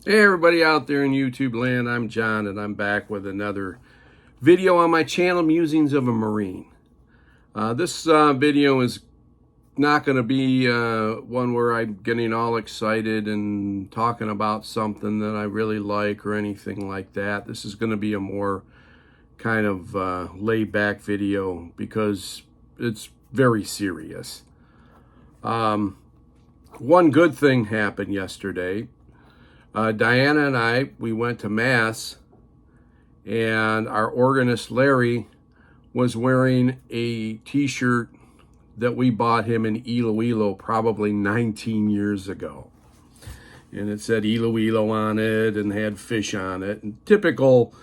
Hey everybody out there in YouTube land, I'm John and I'm back with another video on my channel, Musings of a Marine. This video is not going to be one where I'm getting all excited and talking about something that I really like or anything like that. This is going to be a more kind of laid back video because it's very serious. One good thing happened yesterday. Diana and I, we went to Mass, and our organist Larry was wearing a t-shirt that we bought him in Iloilo probably 19 years ago. And it said Iloilo on it and had fish on it. And typical,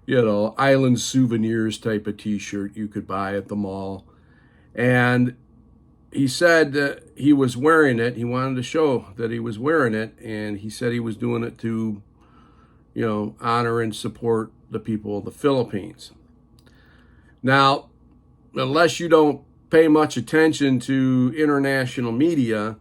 island souvenirs type of t-shirt you could buy at the mall. And he said that he was wearing it. He wanted to show that he was wearing it. And he said he was doing it to, honor and support the people of the Philippines. Now, unless you don't pay much attention to international media,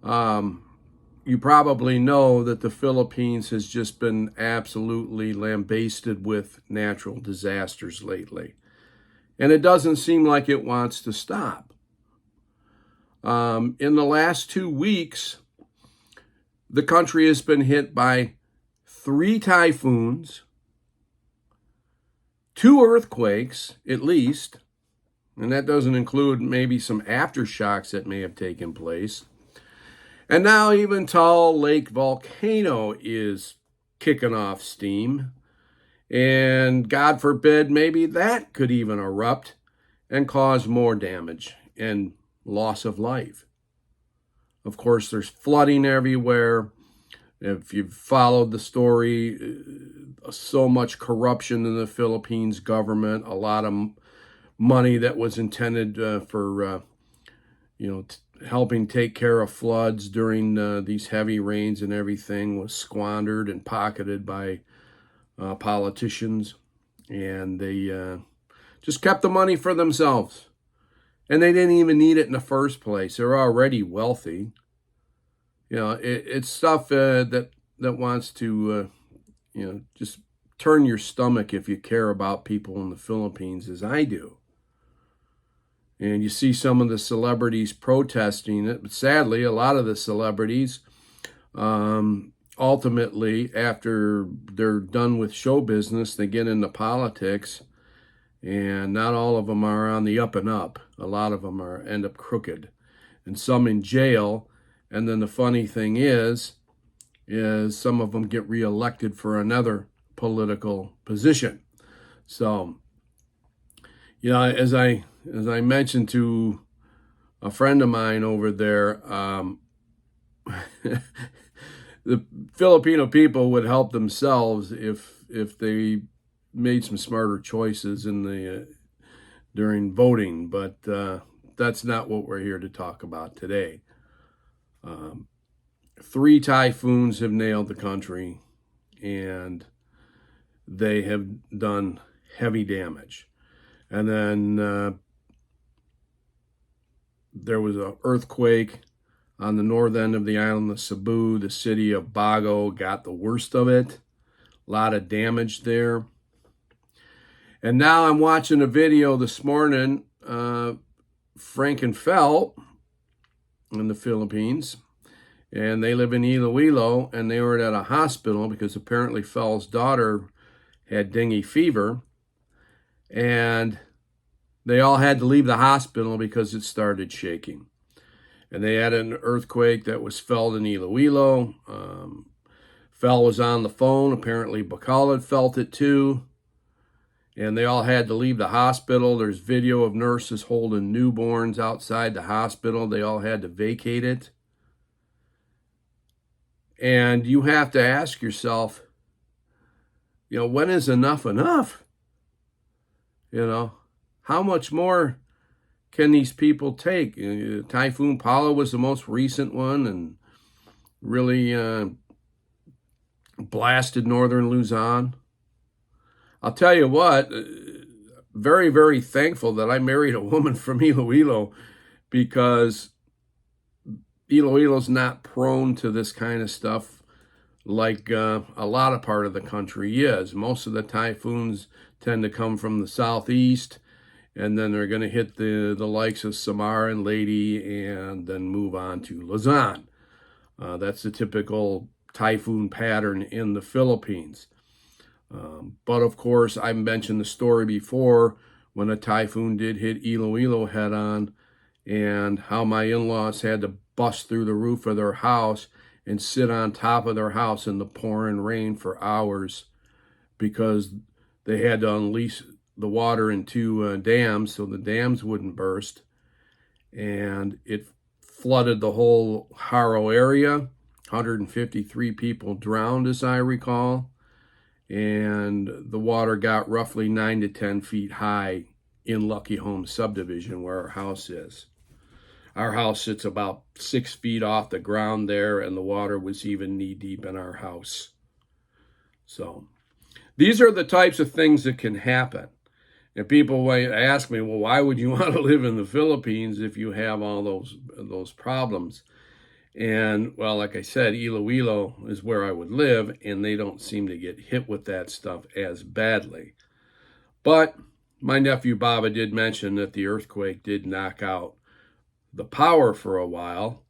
you probably know that the Philippines has just been absolutely lambasted with natural disasters lately. And it doesn't seem like it wants to stop. In the last 2 weeks, the country has been hit by 3 typhoons, 2 earthquakes, at least, and that doesn't include maybe some aftershocks that may have taken place. And now even Tall Lake volcano is kicking off steam. And God forbid, maybe that could even erupt and cause more damage and loss of life. Of course, there's flooding everywhere. If you've followed the story, so much corruption in the Philippines government, a lot of money that was intended for, helping take care of floods during these heavy rains and everything was squandered and pocketed by politicians. And they just kept the money for themselves. And they didn't even need it in the first place. They're already wealthy. It's stuff that wants to, just turn your stomach if you care about people in the Philippines, as I do. And you see some of the celebrities protesting it. But sadly, a lot of the celebrities, ultimately, after they're done with show business, they get into politics. And not all of them are on the up and up. A lot of them end up crooked, and some in jail. And then the funny thing is some of them get reelected for another political position. So, as I mentioned to a friend of mine over there, the Filipino people would help themselves if they made some smarter choices during voting, but that's not what we're here to talk about today. 3 typhoons have nailed the country, and they have done heavy damage. And then there was an earthquake on the north end of the island of Cebu. The city of Bago got the worst of it. A lot of damage there. And now I'm watching a video this morning, Frank and Fel in the Philippines, and they live in Iloilo, and they were at a hospital because apparently Fel's daughter had dengue fever, and they all had to leave the hospital because it started shaking. And they had an earthquake that was felt in Iloilo. Fel was on the phone. Apparently Bacall had felt it too. And they all had to leave the hospital. There's video of nurses holding newborns outside the hospital. They all had to vacate it. And you have to ask yourself, when is enough enough? How much more can these people take? Typhoon Paula was the most recent one and really blasted northern Luzon. I'll tell you what, very, very thankful that I married a woman from Iloilo, because Iloilo's not prone to this kind of stuff like a lot of part of the country is. Most of the typhoons tend to come from the southeast, and then they're going to hit the likes of Samar and Leyte and then move on to Luzon. That's the typical typhoon pattern in the Philippines. But of course, I mentioned the story before when a typhoon did hit Iloilo head on, and how my in-laws had to bust through the roof of their house and sit on top of their house in the pouring rain for hours because they had to unleash the water into dams so the dams wouldn't burst. And it flooded the whole Haro area. 153 people drowned, as I recall. And the water got roughly 9 to 10 feet high in Lucky Home subdivision where our house is. Our house sits about 6 feet off the ground there, and the water was even knee deep in our house. So these are the types of things that can happen. And people ask me, well, why would you want to live in the Philippines if you have all those problems? And, well, like I said, Iloilo is where I would live, and they don't seem to get hit with that stuff as badly. But my nephew Baba did mention that the earthquake did knock out the power for a while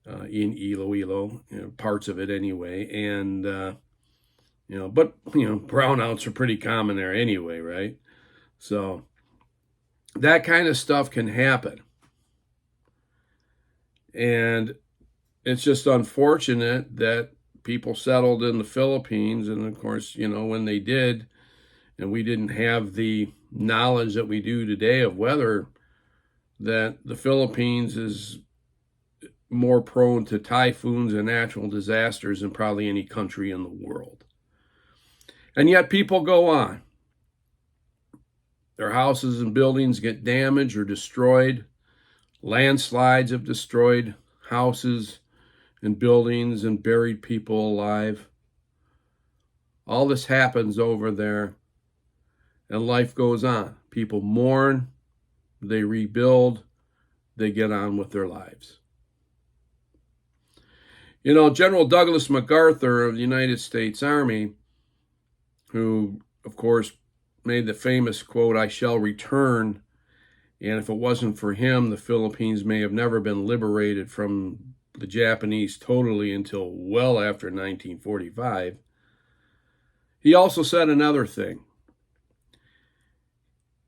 in Iloilo, parts of it anyway. And, but brownouts are pretty common there anyway, right? So that kind of stuff can happen. And it's just unfortunate that people settled in the Philippines. And of course, when they did, and we didn't have the knowledge that we do today of weather, that the Philippines is more prone to typhoons and natural disasters than probably any country in the world. And yet people go on. Their houses and buildings get damaged or destroyed. Landslides have destroyed houses and buildings and buried people alive. All this happens over there, and life goes on. People mourn, they rebuild, they get on with their lives. General Douglas MacArthur of the United States Army, who, of course, made the famous quote, "I shall return," and if it wasn't for him, the Philippines may have never been liberated from the Japanese totally until well after 1945. He also said another thing.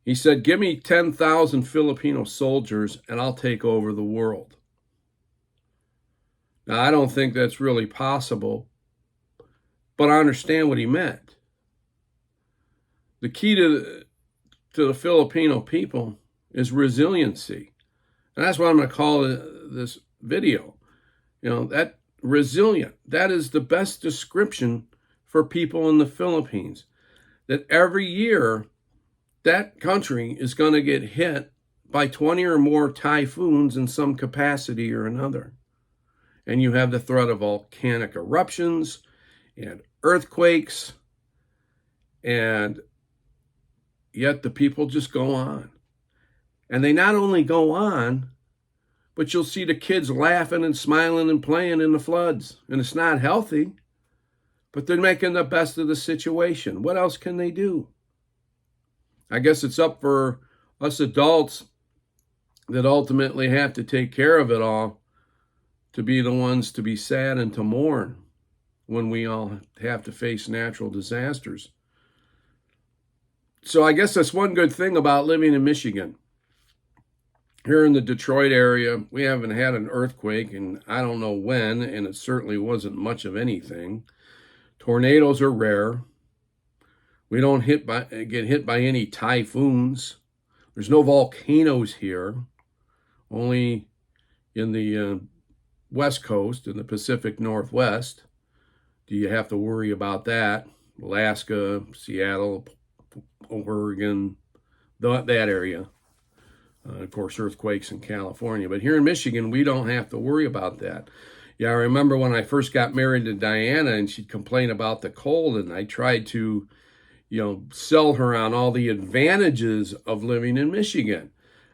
He said, "Give me 10,000 Filipino soldiers and I'll take over the world." Now, I don't think that's really possible, but I understand what he meant. The key to the Filipino people is resiliency. And that's what I'm going to call this video. That resilient, that is the best description for people in the Philippines. That every year, that country is going to get hit by 20 or more typhoons in some capacity or another. And you have the threat of volcanic eruptions and earthquakes, and yet the people just go on. And they not only go on, but you'll see the kids laughing and smiling and playing in the floods. And it's not healthy, but they're making the best of the situation. What else can they do? I guess it's up for us adults that ultimately have to take care of it all to be the ones to be sad and to mourn when we all have to face natural disasters. So I guess that's one good thing about living in Michigan. Here in the Detroit area, we haven't had an earthquake, and I don't know when, and it certainly wasn't much of anything. Tornadoes are rare. We don't get hit by any typhoons. There's no volcanoes here, only in the West Coast, in the Pacific Northwest. Do you have to worry about that? Alaska, Seattle, Oregon, that area. Of course, earthquakes in California. But here in Michigan, we don't have to worry about that. Yeah, I remember when I first got married to Diana and she'd complain about the cold, and I tried to, sell her on all the advantages of living in Michigan.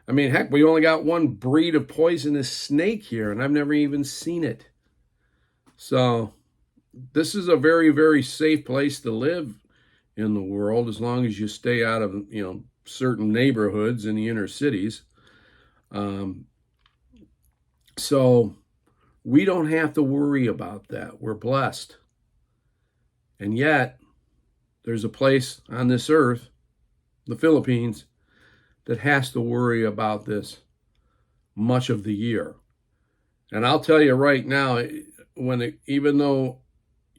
I mean, heck, we only got one breed of poisonous snake here, and I've never even seen it. So, this is a very, very safe place to live in the world, as long as you stay out of, certain neighborhoods in the inner cities. So we don't have to worry about that. We're blessed. And yet, there's a place on this earth, the Philippines, that has to worry about this much of the year. And I'll tell you right now, even though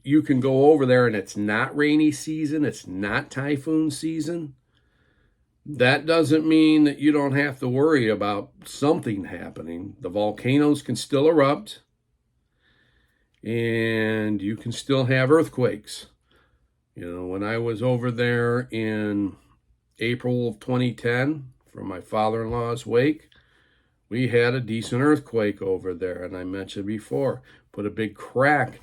you can go over there and it's not rainy season, it's not typhoon season, that doesn't mean that you don't have to worry about something happening. The volcanoes can still erupt, and you can still have earthquakes. When I was over there in April of 2010 for my father-in-law's wake, we had a decent earthquake over there. And I mentioned before, put a big crack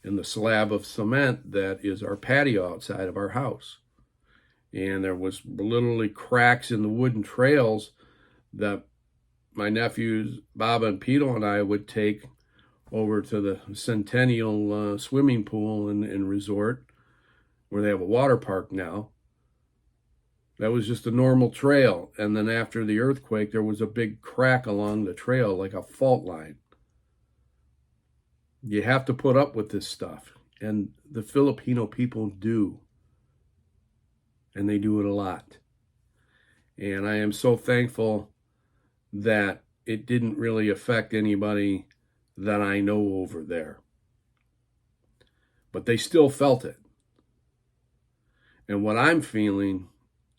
in the slab of cement that is our patio outside of our house. And there was literally cracks in the wooden trails that my nephews, Bob and Pito, and I would take over to the Centennial swimming pool and resort, where they have a water park now. That was just a normal trail. And then after the earthquake, there was a big crack along the trail, like a fault line. You have to put up with this stuff. And the Filipino people do. And they do it a lot. And I am so thankful that it didn't really affect anybody that I know over there. But they still felt it. And what I'm feeling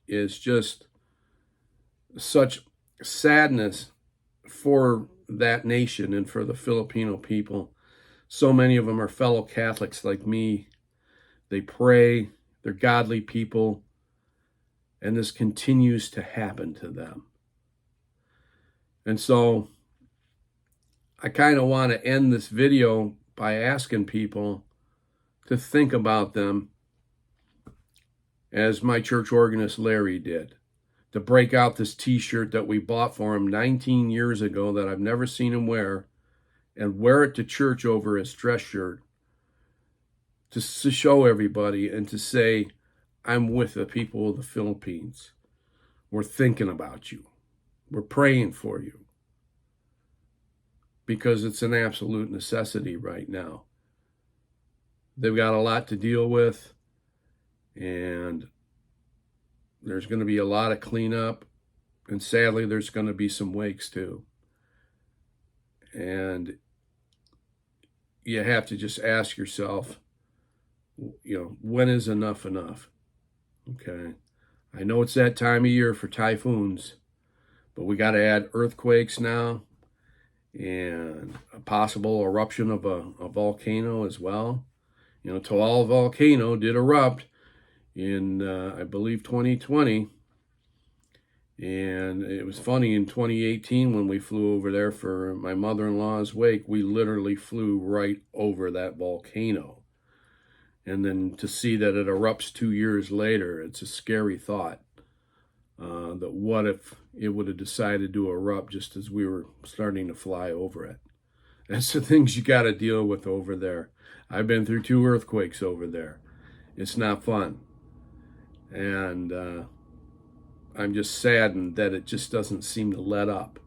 is just such sadness for that nation and for the Filipino people. So many of them are fellow Catholics like me. They pray, they're godly people, and this continues to happen to them. And so I kind of want to end this video by asking people to think about them as my church organist Larry did, to break out this t-shirt that we bought for him 19 years ago that I've never seen him wear, and wear it to church over his dress shirt, to show everybody and to say, I'm with the people of the Philippines. We're thinking about you. We're praying for you. Because it's an absolute necessity right now. They've got a lot to deal with. And there's going to be a lot of cleanup. And sadly, there's going to be some wakes too. And you have to just ask yourself, when is enough enough? Okay. I know it's that time of year for typhoons, but we got to add earthquakes now and a possible eruption of a volcano as well. Taal volcano did erupt in, I believe, 2020. And it was funny, in 2018 when we flew over there for my mother-in-law's wake, we literally flew right over that volcano. And then to see that it erupts 2 years later, it's a scary thought. That what if it would have decided to erupt just as we were starting to fly over it? That's the things you got to deal with over there. I've been through 2 earthquakes over there. It's not fun. And I'm just saddened that it just doesn't seem to let up.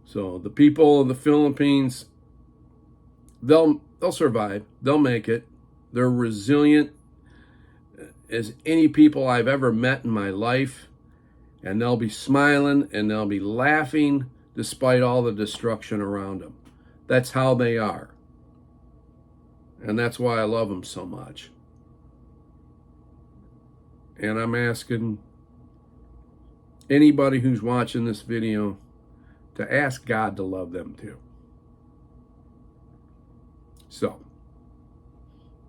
So the people of the Philippines, they'll survive. They'll make it. They're resilient as any people I've ever met in my life. And they'll be smiling and they'll be laughing despite all the destruction around them. That's how they are. And that's why I love them so much. And I'm asking anybody who's watching this video to ask God to love them too. So,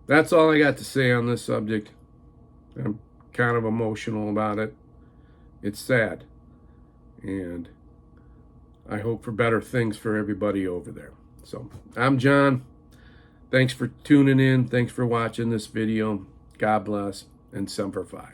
that's all I got to say on this subject. I'm kind of emotional about it. It's sad. And I hope for better things for everybody over there. So, I'm John. Thanks for tuning in. Thanks for watching this video. God bless and Semper Fi.